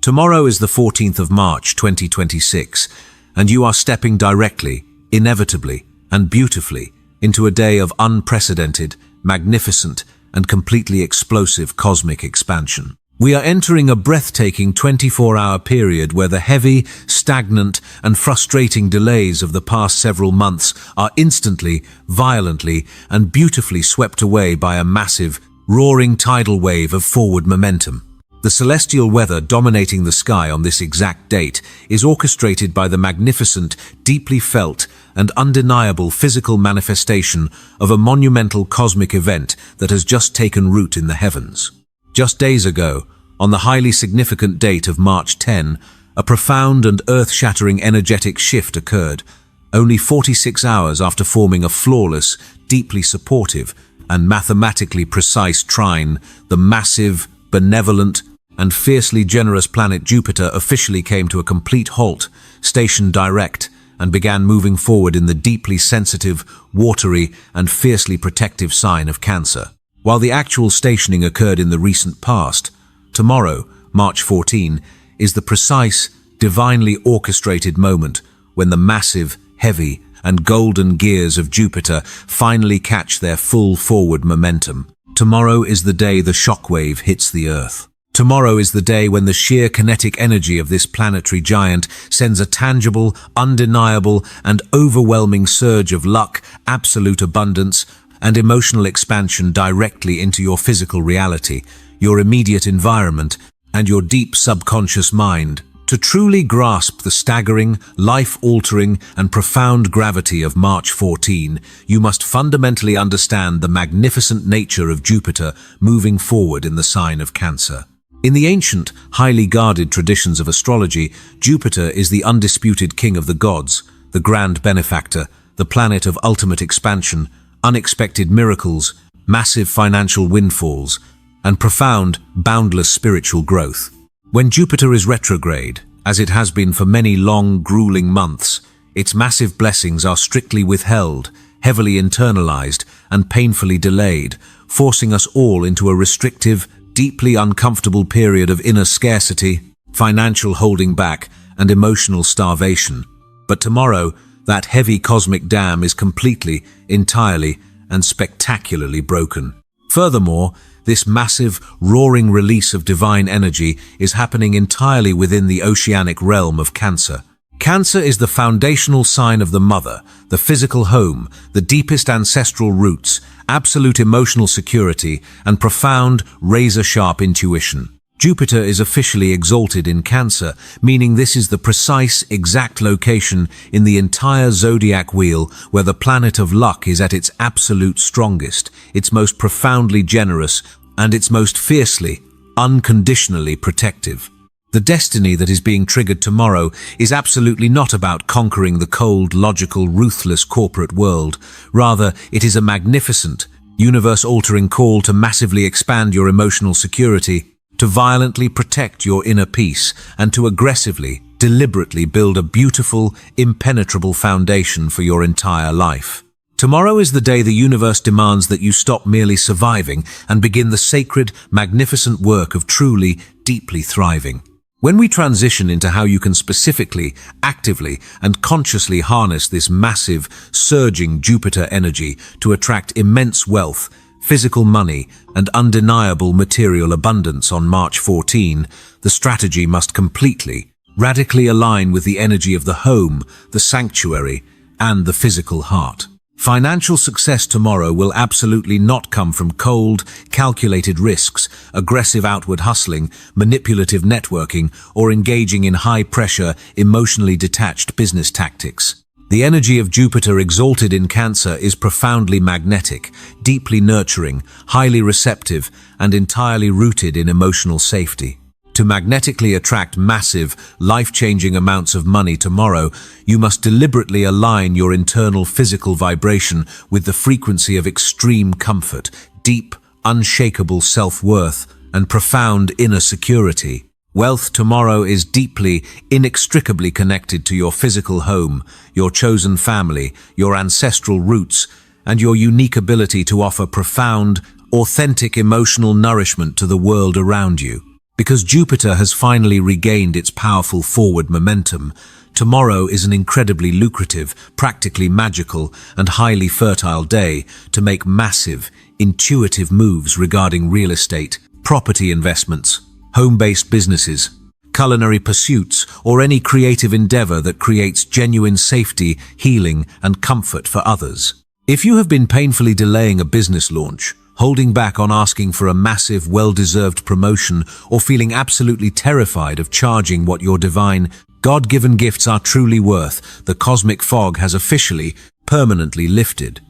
Tomorrow is the 14th of March 2026, and you are stepping directly, inevitably, and beautifully into a day of unprecedented, magnificent, and completely explosive cosmic expansion. We are entering a breathtaking 24-hour period where the heavy, stagnant, and frustrating delays of the past several months are instantly, violently, and beautifully swept away by a massive, roaring tidal wave of forward momentum. The celestial weather dominating the sky on this exact date is orchestrated by the magnificent, deeply felt, and undeniable physical manifestation of a monumental cosmic event that has just taken root in the heavens. Just days ago, on the highly significant date of March 10, a profound and earth-shattering energetic shift occurred, only 46 hours after forming a flawless, deeply supportive, and mathematically precise trine. The massive, benevolent, and fiercely generous planet Jupiter officially came to a complete halt, stationed direct, and began moving forward in the deeply sensitive, watery, and fiercely protective sign of Cancer. While the actual stationing occurred in the recent past, tomorrow, March 14, is the precise, divinely orchestrated moment when the massive, heavy, and golden gears of Jupiter finally catch their full forward momentum. Tomorrow is the day the shockwave hits the Earth. Tomorrow is the day when the sheer kinetic energy of this planetary giant sends a tangible, undeniable, and overwhelming surge of luck, absolute abundance, and emotional expansion directly into your physical reality, your immediate environment, and your deep subconscious mind. To truly grasp the staggering, life-altering, and profound gravity of March 14, you must fundamentally understand the magnificent nature of Jupiter moving forward in the sign of Cancer. In the ancient, highly guarded traditions of astrology, Jupiter is the undisputed king of the gods, the grand benefactor, the planet of ultimate expansion, unexpected miracles, massive financial windfalls, and profound, boundless spiritual growth. When Jupiter is retrograde, as it has been for many long, grueling months, its massive blessings are strictly withheld, heavily internalized, and painfully delayed, forcing us all into a restrictive, deeply uncomfortable period of inner scarcity, financial holding back, and emotional starvation. But tomorrow, that heavy cosmic dam is completely, entirely, and spectacularly broken. Furthermore, this massive, roaring release of divine energy is happening entirely within the oceanic realm of Cancer. Cancer is the foundational sign of the mother, the physical home, the deepest ancestral roots, absolute emotional security, and profound, razor-sharp intuition. Jupiter is officially exalted in Cancer, meaning this is the precise, exact location in the entire zodiac wheel where the planet of luck is at its absolute strongest, its most profoundly generous, and its most fiercely, unconditionally protective. The destiny that is being triggered tomorrow is absolutely not about conquering the cold, logical, ruthless corporate world. Rather, it is a magnificent, universe-altering call to massively expand your emotional security, to violently protect your inner peace, and to aggressively, deliberately build a beautiful, impenetrable foundation for your entire life. Tomorrow is the day the universe demands that you stop merely surviving and begin the sacred, magnificent work of truly, deeply thriving. When we transition into how you can specifically, actively, and consciously harness this massive, surging Jupiter energy to attract immense wealth, physical money, and undeniable material abundance on March 14, the strategy must completely, radically align with the energy of the home, the sanctuary, and the physical heart. Financial success tomorrow will absolutely not come from cold, calculated risks, aggressive outward hustling, manipulative networking, or engaging in high-pressure, emotionally detached business tactics. The energy of Jupiter exalted in Cancer is profoundly magnetic, deeply nurturing, highly receptive, and entirely rooted in emotional safety. To magnetically attract massive, life-changing amounts of money tomorrow, you must deliberately align your internal physical vibration with the frequency of extreme comfort, deep, unshakable self-worth, and profound inner security. Wealth tomorrow is deeply, inextricably connected to your physical home, your chosen family, your ancestral roots, and your unique ability to offer profound, authentic emotional nourishment to the world around you. Because Jupiter has finally regained its powerful forward momentum, tomorrow is an incredibly lucrative, practically magical, and highly fertile day to make massive, intuitive moves regarding real estate, property investments, home-based businesses, culinary pursuits, or any creative endeavor that creates genuine safety, healing, and comfort for others. If you have been painfully delaying a business launch, holding back on asking for a massive, well-deserved promotion, or feeling absolutely terrified of charging what your divine, God-given gifts are truly worth, the cosmic fog has officially, permanently lifted.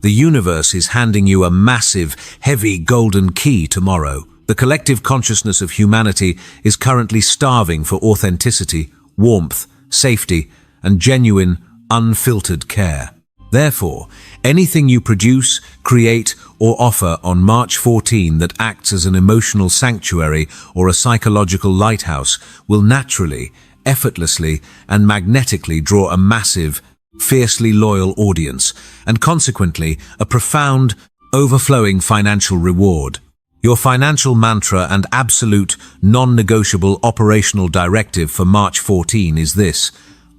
The universe is handing you a massive, heavy golden key tomorrow. The collective consciousness of humanity is currently starving for authenticity, warmth, safety, and genuine, unfiltered care. Therefore, anything you produce, create, or offer on March 14 that acts as an emotional sanctuary or a psychological lighthouse will naturally, effortlessly, and magnetically draw a massive, fiercely loyal audience, and consequently, a profound, overflowing financial reward. Your financial mantra and absolute, non-negotiable operational directive for March 14 is this: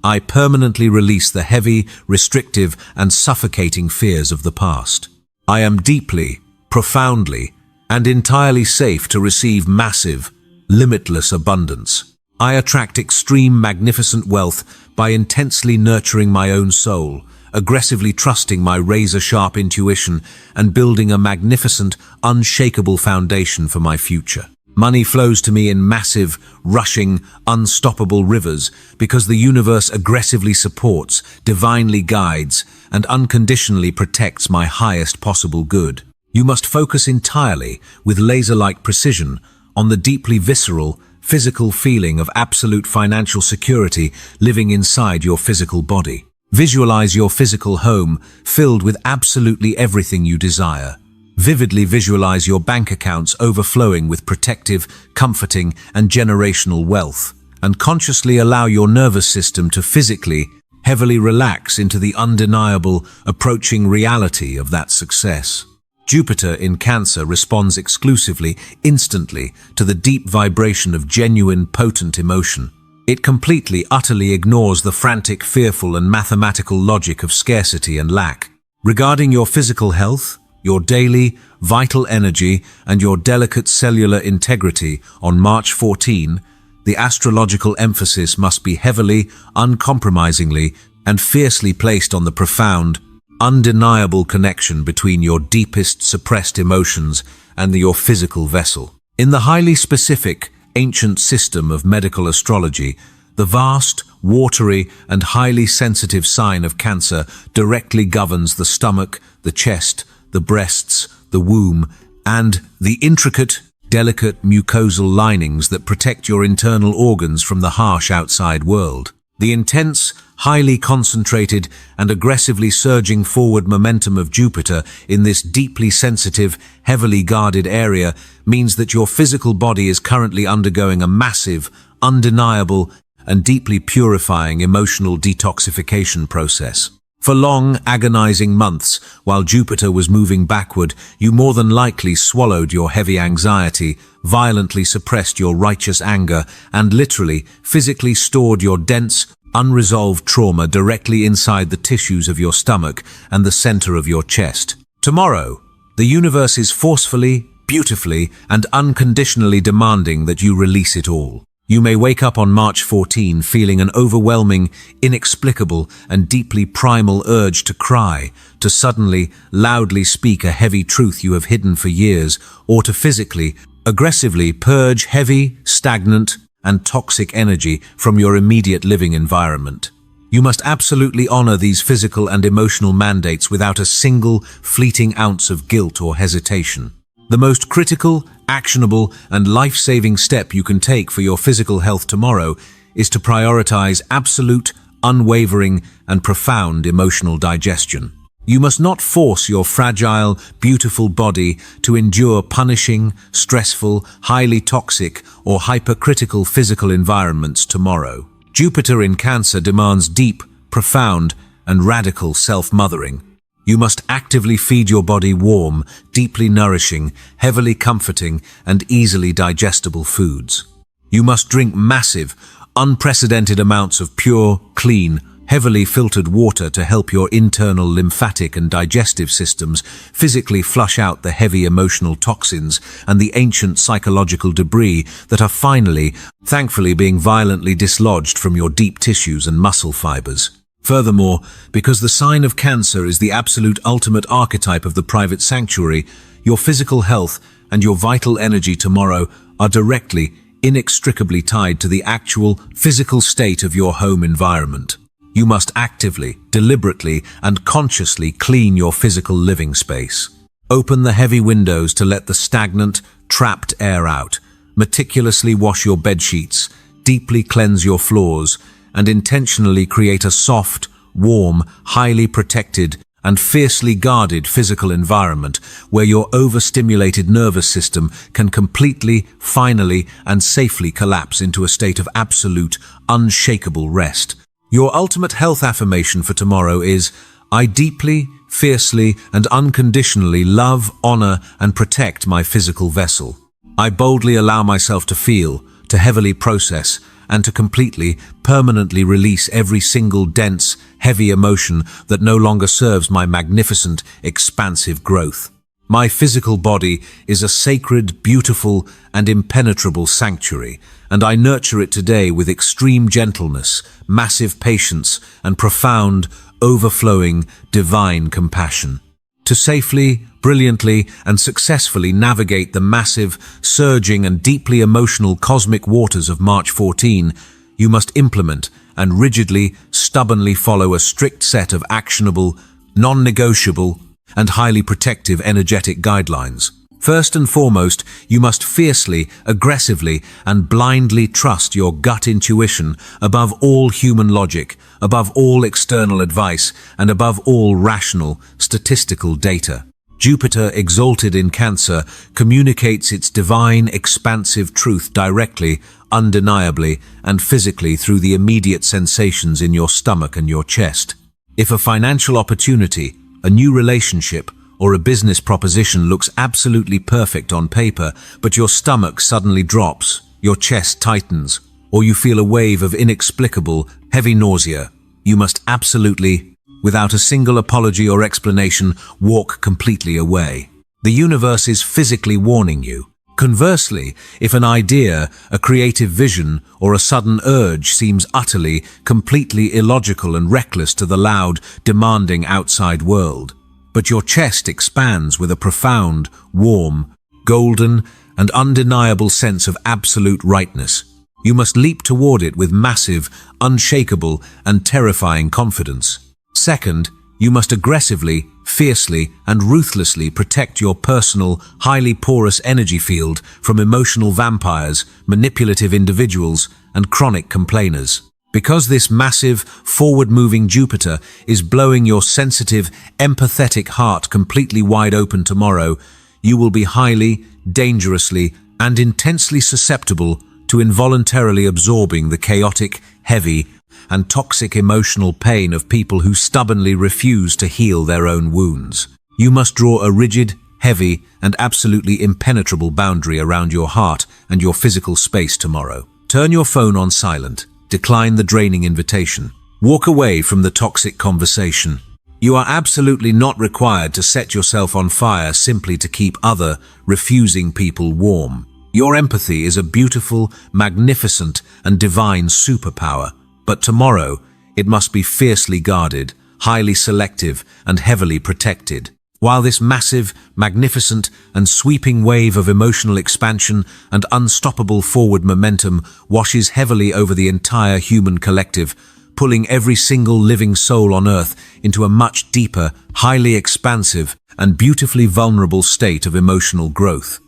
I permanently release the heavy, restrictive, and suffocating fears of the past. I am deeply, profoundly, and entirely safe to receive massive, limitless abundance. I attract extreme, magnificent wealth by intensely nurturing my own soul, aggressively trusting my razor-sharp intuition, and building a magnificent, unshakable foundation for my future. Money flows to me in massive, rushing, unstoppable rivers because the universe aggressively supports, divinely guides, and unconditionally protects my highest possible good. You must focus entirely, with laser-like precision, on the deeply visceral, physical feeling of absolute financial security living inside your physical body. Visualize your physical home filled with absolutely everything you desire. Vividly visualize your bank accounts overflowing with protective, comforting, and generational wealth, and consciously allow your nervous system to physically, heavily relax into the undeniable, approaching reality of that success. Jupiter in Cancer responds exclusively, instantly, to the deep vibration of genuine, potent emotion. It completely, utterly ignores the frantic, fearful, and mathematical logic of scarcity and lack. Regarding your physical health, your daily, vital energy, and your delicate cellular integrity on March 14, the astrological emphasis must be heavily, uncompromisingly, and fiercely placed on the profound, undeniable connection between your deepest suppressed emotions and your physical vessel. In the highly specific, ancient system of medical astrology, the vast, watery, and highly sensitive sign of Cancer directly governs the stomach, the chest, the breasts, the womb, and the intricate, delicate mucosal linings that protect your internal organs from the harsh outside world. The intense, highly concentrated, and aggressively surging forward momentum of Jupiter in this deeply sensitive, heavily guarded area means that your physical body is currently undergoing a massive, undeniable, and deeply purifying emotional detoxification process. For long, agonizing months, while Jupiter was moving backward, you more than likely swallowed your heavy anxiety, violently suppressed your righteous anger, and literally, physically stored your dense, unresolved trauma directly inside the tissues of your stomach and the center of your chest. Tomorrow, the universe is forcefully, beautifully, and unconditionally demanding that you release it all. You may wake up on March 14 feeling an overwhelming, inexplicable, and deeply primal urge to cry, to suddenly, loudly speak a heavy truth you have hidden for years, or to physically, aggressively purge heavy, stagnant, and toxic energy from your immediate living environment. You must absolutely honor these physical and emotional mandates without a single, fleeting ounce of guilt or hesitation. The most critical, actionable, and life-saving step you can take for your physical health tomorrow is to prioritize absolute, unwavering, and profound emotional digestion. You must not force your fragile, beautiful body to endure punishing, stressful, highly toxic, or hypercritical physical environments tomorrow. Jupiter in Cancer demands deep, profound, and radical self-mothering. You must actively feed your body warm, deeply nourishing, heavily comforting, and easily digestible foods. You must drink massive, unprecedented amounts of pure, clean, heavily filtered water to help your internal lymphatic and digestive systems physically flush out the heavy emotional toxins and the ancient psychological debris that are finally, thankfully, being violently dislodged from your deep tissues and muscle fibers. Furthermore, because the sign of Cancer is the absolute ultimate archetype of the private sanctuary, your physical health and your vital energy tomorrow are directly, inextricably tied to the actual physical state of your home environment. You must actively, deliberately, and consciously clean your physical living space. Open the heavy windows to let the stagnant, trapped air out. Meticulously wash your bedsheets, deeply cleanse your floors, and intentionally create a soft, warm, highly protected, and fiercely guarded physical environment where your overstimulated nervous system can completely, finally, and safely collapse into a state of absolute, unshakable rest. Your ultimate health affirmation for tomorrow is, I deeply, fiercely, and unconditionally love, honor, and protect my physical vessel. I boldly allow myself to feel, to heavily process, and to completely, permanently release every single dense, heavy emotion that no longer serves my magnificent, expansive growth. My physical body is a sacred, beautiful, and impenetrable sanctuary, and I nurture it today with extreme gentleness, massive patience, and profound, overflowing, divine compassion. To safely, brilliantly, and successfully navigate the massive, surging, and deeply emotional cosmic waters of March 14, you must implement and rigidly, stubbornly follow a strict set of actionable, non-negotiable, and highly protective energetic guidelines. First and foremost, you must fiercely, aggressively, and blindly trust your gut intuition above all human logic, above all external advice, and above all rational, statistical data. Jupiter, exalted in Cancer, communicates its divine, expansive truth directly, undeniably, and physically through the immediate sensations in your stomach and your chest. If a financial opportunity, a new relationship, or a business proposition looks absolutely perfect on paper, but your stomach suddenly drops, your chest tightens, or you feel a wave of inexplicable, heavy nausea, you must absolutely, without a single apology or explanation, walk completely away. The universe is physically warning you. Conversely, if an idea, a creative vision, or a sudden urge seems utterly, completely illogical and reckless to the loud, demanding outside world, but your chest expands with a profound, warm, golden, and undeniable sense of absolute rightness, you must leap toward it with massive, unshakable, and terrifying confidence. Second, you must aggressively, fiercely, and ruthlessly protect your personal, highly porous energy field from emotional vampires, manipulative individuals, and chronic complainers. Because this massive, forward-moving Jupiter is blowing your sensitive, empathetic heart completely wide open tomorrow, you will be highly, dangerously, and intensely susceptible to involuntarily absorbing the chaotic, heavy, and toxic emotional pain of people who stubbornly refuse to heal their own wounds. You must draw a rigid, heavy, and absolutely impenetrable boundary around your heart and your physical space tomorrow. Turn your phone on silent. Decline the draining invitation. Walk away from the toxic conversation. You are absolutely not required to set yourself on fire simply to keep other, refusing people warm. Your empathy is a beautiful, magnificent, and divine superpower. But tomorrow, it must be fiercely guarded, highly selective, and heavily protected. While this massive, magnificent, and sweeping wave of emotional expansion and unstoppable forward momentum washes heavily over the entire human collective, pulling every single living soul on Earth into a much deeper, highly expansive, and beautifully vulnerable state of emotional growth.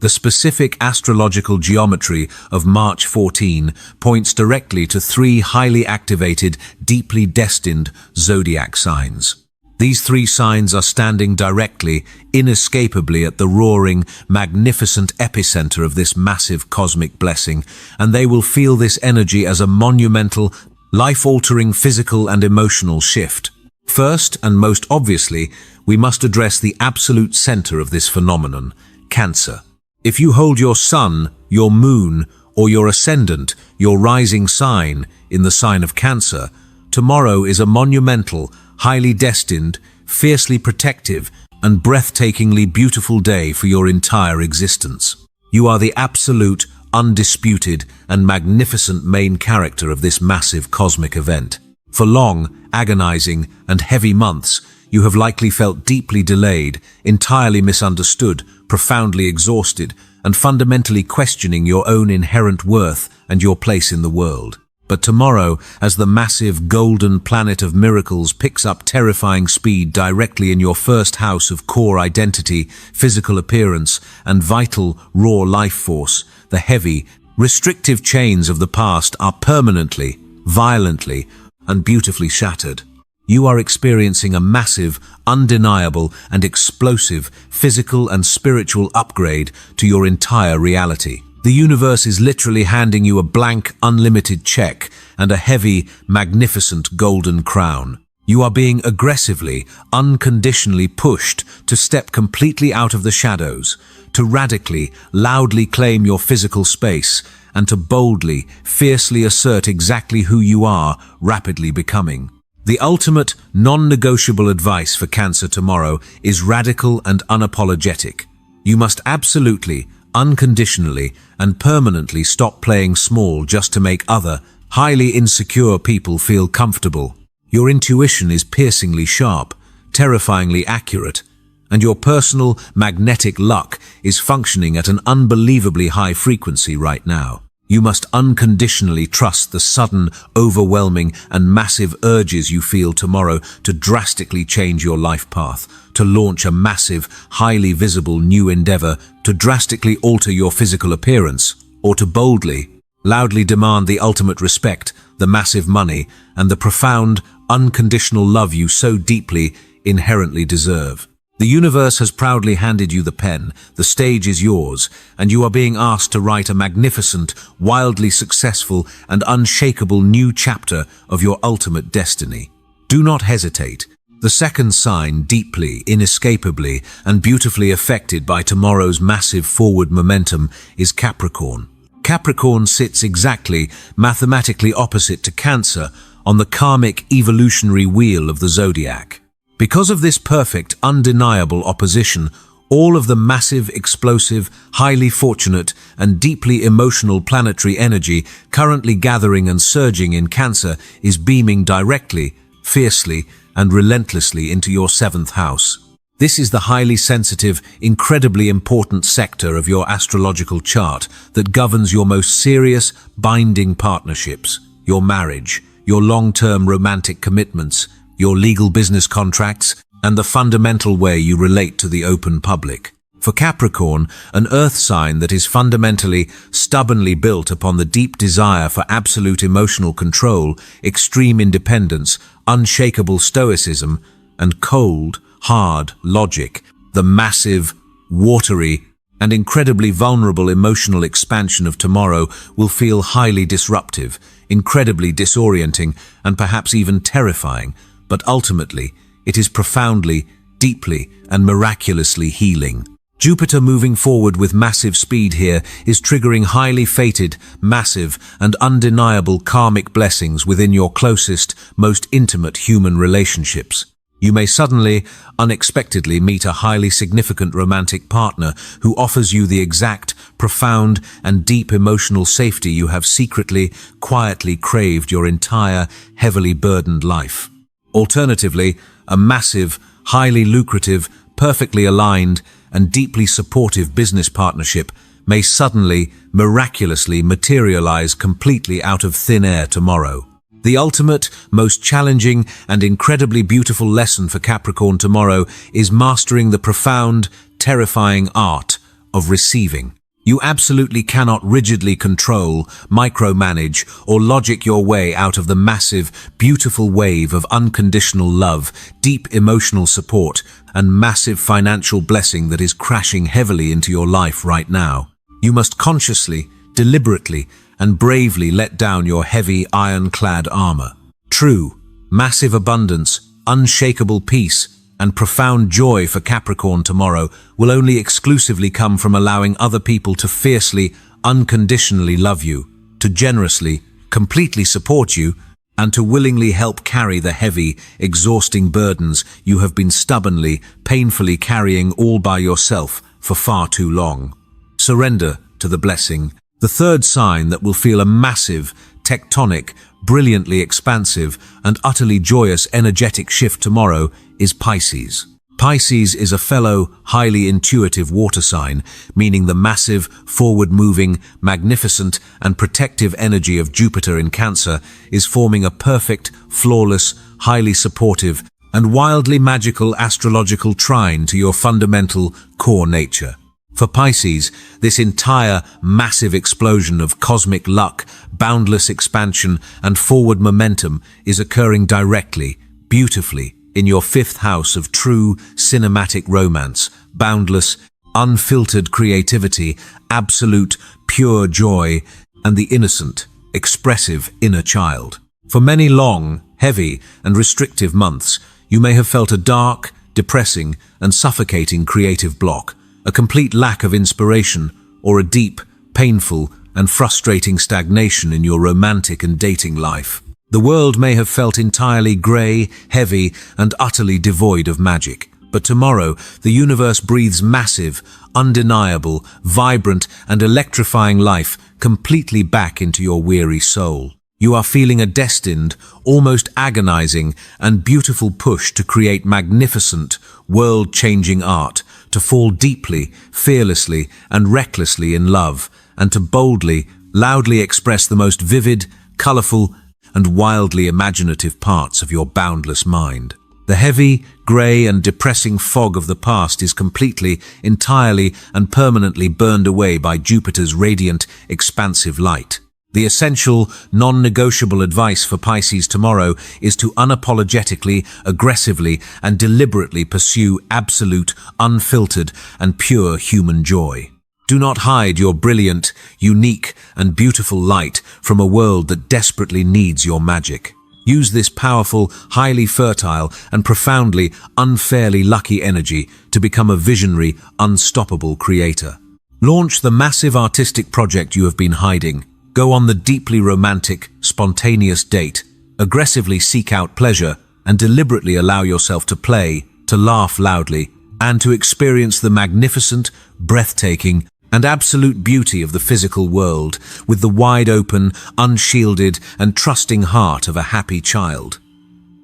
The specific astrological geometry of March 14 points directly to 3 highly activated, deeply destined zodiac signs. These 3 signs are standing directly, inescapably at the roaring, magnificent epicenter of this massive cosmic blessing, and they will feel this energy as a monumental, life-altering physical and emotional shift. First, and most obviously, we must address the absolute center of this phenomenon, Cancer. If you hold your sun, your moon, or your ascendant, your rising sign, in the sign of Cancer, tomorrow is a monumental, highly destined, fiercely protective, and breathtakingly beautiful day for your entire existence. You are the absolute, undisputed, and magnificent main character of this massive cosmic event. For long, agonizing, and heavy months, you have likely felt deeply delayed, entirely misunderstood, profoundly exhausted, and fundamentally questioning your own inherent worth and your place in the world. But tomorrow, as the massive golden planet of miracles picks up terrifying speed directly in your first house of core identity, physical appearance, and vital, raw life force, the heavy, restrictive chains of the past are permanently, violently, and beautifully shattered. You are experiencing a massive, undeniable, and explosive physical and spiritual upgrade to your entire reality. The universe is literally handing you a blank, unlimited check and a heavy, magnificent golden crown. You are being aggressively, unconditionally pushed to step completely out of the shadows, to radically, loudly claim your physical space, and to boldly, fiercely assert exactly who you are, rapidly becoming. The ultimate, non-negotiable advice for Cancer tomorrow is radical and unapologetic. You must absolutely, unconditionally, and permanently stop playing small just to make other, highly insecure people feel comfortable. Your intuition is piercingly sharp, terrifyingly accurate, and your personal, magnetic luck is functioning at an unbelievably high frequency right now. You must unconditionally trust the sudden, overwhelming, and massive urges you feel tomorrow to drastically change your life path, to launch a massive, highly visible new endeavor, to drastically alter your physical appearance, or to boldly, loudly demand the ultimate respect, the massive money, and the profound, unconditional love you so deeply, inherently deserve. The universe has proudly handed you the pen, the stage is yours, and you are being asked to write a magnificent, wildly successful, and unshakable new chapter of your ultimate destiny. Do not hesitate. The second sign, deeply, inescapably, and beautifully affected by tomorrow's massive forward momentum, is Capricorn. Capricorn sits exactly, mathematically opposite to Cancer on the karmic evolutionary wheel of the zodiac. Because of this perfect, undeniable opposition, all of the massive, explosive, highly fortunate, and deeply emotional planetary energy currently gathering and surging in Cancer is beaming directly, fiercely, and relentlessly into your 7th house. This is the highly sensitive, incredibly important sector of your astrological chart that governs your most serious, binding partnerships, your marriage, your long-term romantic commitments, your legal business contracts, and the fundamental way you relate to the open public. For Capricorn, an earth sign that is fundamentally, stubbornly built upon the deep desire for absolute emotional control, extreme independence, unshakable stoicism, and cold, hard logic, the massive, watery, and incredibly vulnerable emotional expansion of tomorrow will feel highly disruptive, incredibly disorienting, and perhaps even terrifying. But ultimately, it is profoundly, deeply, and miraculously healing. Jupiter moving forward with massive speed here is triggering highly fated, massive, and undeniable karmic blessings within your closest, most intimate human relationships. You may suddenly, unexpectedly meet a highly significant romantic partner who offers you the exact, profound, and deep emotional safety you have secretly, quietly craved your entire, heavily burdened life. Alternatively, a massive, highly lucrative, perfectly aligned, and deeply supportive business partnership may suddenly, miraculously materialize completely out of thin air tomorrow. The ultimate, most challenging, and incredibly beautiful lesson for Capricorn tomorrow is mastering the profound, terrifying art of receiving. You absolutely cannot rigidly control, micromanage, or logic your way out of the massive, beautiful wave of unconditional love, deep emotional support, and massive financial blessing that is crashing heavily into your life right now. You must consciously, deliberately, and bravely let down your heavy, ironclad armor. True, massive abundance, unshakable peace, and profound joy for Capricorn tomorrow will only exclusively come from allowing other people to fiercely, unconditionally love you, to generously, completely support you, and to willingly help carry the heavy, exhausting burdens you have been stubbornly, painfully carrying all by yourself for far too long. Surrender to the blessing. The third sign that will feel a massive, tectonic, brilliantly expansive, and utterly joyous energetic shift tomorrow is Pisces. Pisces is a fellow, highly intuitive water sign, meaning the massive, forward-moving, magnificent, and protective energy of Jupiter in Cancer is forming a perfect, flawless, highly supportive, and wildly magical astrological trine to your fundamental core nature. For Pisces, this entire massive explosion of cosmic luck, boundless expansion, and forward momentum is occurring directly, beautifully, in your fifth house of true, cinematic romance, boundless, unfiltered creativity, absolute, pure joy, and the innocent, expressive inner child. For many long, heavy, and restrictive months, you may have felt a dark, depressing, and suffocating creative block, a complete lack of inspiration, or a deep, painful, and frustrating stagnation in your romantic and dating life. The world may have felt entirely grey, heavy, and utterly devoid of magic. But tomorrow, the universe breathes massive, undeniable, vibrant, and electrifying life completely back into your weary soul. You are feeling a destined, almost agonizing, and beautiful push to create magnificent, world-changing art, to fall deeply, fearlessly, and recklessly in love, and to boldly, loudly express the most vivid, colorful, and wildly imaginative parts of your boundless mind. The heavy, grey, and depressing fog of the past is completely, entirely, and permanently burned away by Jupiter's radiant, expansive light. The essential, non-negotiable advice for Pisces tomorrow is to unapologetically, aggressively, and deliberately pursue absolute, unfiltered, and pure human joy. Do not hide your brilliant, unique, and beautiful light from a world that desperately needs your magic. Use this powerful, highly fertile, and profoundly, unfairly lucky energy to become a visionary, unstoppable creator. Launch the massive artistic project you have been hiding. Go on the deeply romantic, spontaneous date. Aggressively seek out pleasure and deliberately allow yourself to play, to laugh loudly, and to experience the magnificent, breathtaking, and absolute beauty of the physical world with the wide-open, unshielded, and trusting heart of a happy child.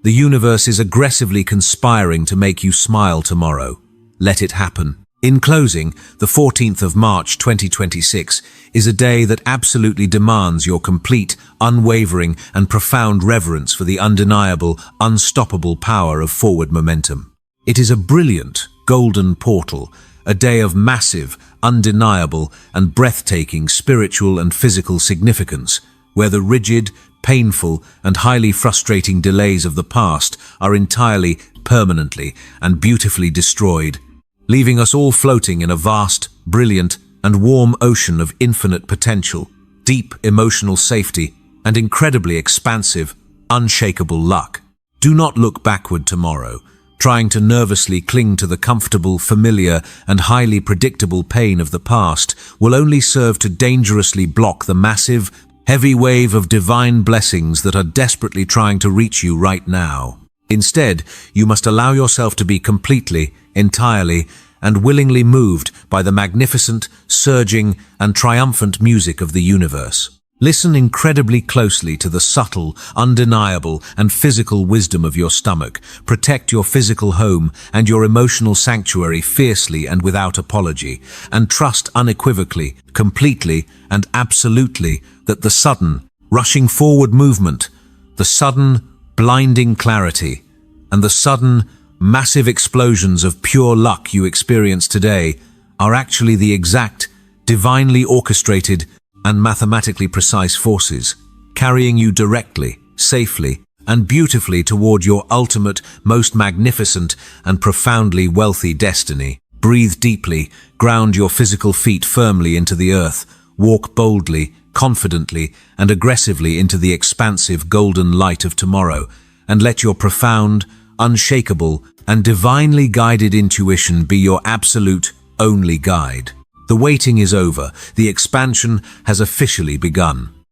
The universe is aggressively conspiring to make you smile tomorrow. Let it happen. In closing, the 14th of March 2026 is a day that absolutely demands your complete, unwavering, and profound reverence for the undeniable, unstoppable power of forward momentum. It is a brilliant, golden portal, a day of massive, undeniable, and breathtaking spiritual and physical significance, where the rigid, painful, and highly frustrating delays of the past are entirely, permanently, and beautifully destroyed, leaving us all floating in a vast, brilliant, and warm ocean of infinite potential, deep emotional safety, and incredibly expansive, unshakable luck. Do not look backward tomorrow, trying to nervously cling to the comfortable, familiar, and highly predictable pain of the past will only serve to dangerously block the massive, heavy wave of divine blessings that are desperately trying to reach you right now. Instead, you must allow yourself to be completely, entirely, and willingly moved by the magnificent, surging, and triumphant music of the universe. Listen incredibly closely to the subtle, undeniable, and physical wisdom of your stomach. Protect your physical home and your emotional sanctuary fiercely and without apology, and trust unequivocally, completely, and absolutely that the sudden, rushing forward movement, the sudden, blinding clarity, and the sudden, massive explosions of pure luck you experience today are actually the exact, divinely orchestrated, and mathematically precise forces, carrying you directly, safely, and beautifully toward your ultimate, most magnificent, and profoundly wealthy destiny. Breathe deeply, ground your physical feet firmly into the earth, walk boldly, confidently, and aggressively into the expansive golden light of tomorrow, and let your profound, unshakable, and divinely guided intuition be your absolute, only guide. The waiting is over. The expansion has officially begun.